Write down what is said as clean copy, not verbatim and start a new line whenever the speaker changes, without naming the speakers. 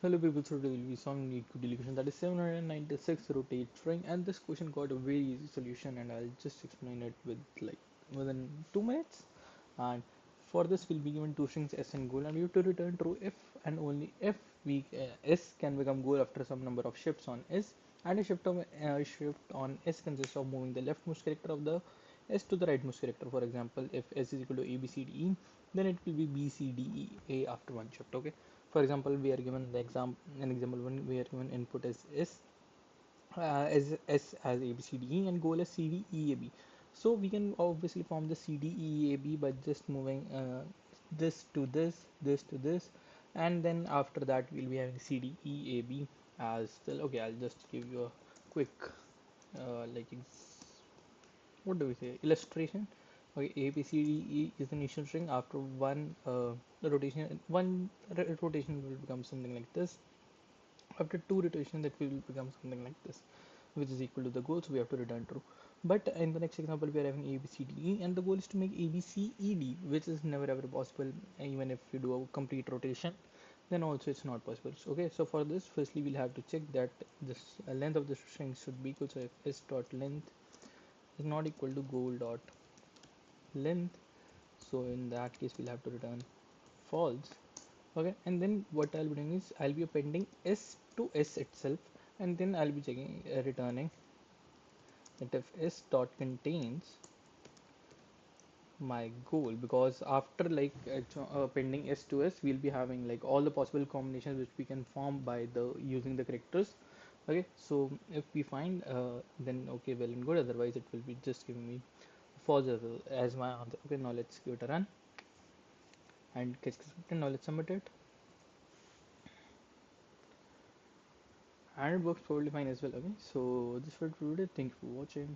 Hello people, so today we'll be solving LeetCode equation that is 796 rotate string, and this question got a very easy solution and I'll just explain it within 2 minutes. And for this we'll be given two strings s and goal, and we have to return true if and only if s can become goal after some number of shifts on s, and a shift on s consists of moving the leftmost character of the s to the rightmost character. For example, if s is equal to a b c d e, then it will be b c d e a after one shift. Okay, for example, we are given an example when we are given input as as A B C D E and goal as C D E A B. So we can obviously form the C D E A B by just moving this to this to this, and then after that we'll be having C D E A B as well. Okay, I'll just give you a quick what do we say, illustration. Okay, A B C D E is the initial string. After one rotation will become something like this. After two rotations, that will become something like this, which is equal to the goal, so we have to return true. But in the next example we are having A B C D E, and the goal is to make A B C E D, which is never ever possible. Even if you do a complete rotation, then also it's not possible. So, okay, so for this, firstly we'll have to check that this length of the string should be equal. So if s dot length is not equal to goal dot length, so in that case we'll have to return false. Okay, and then what I'll be doing is I'll be appending s to s itself, and then I'll be checking returning that if s dot contains my goal, because after appending s to s, we'll be having like all the possible combinations which we can form by the using the characters. Okay, so if we find then okay, well and good, otherwise it will be just giving me false as my answer. Okay, now let's give it a run and get accepted. Now let's submit it, and it works probably fine as well. Okay, so this was for today. Thank you for watching.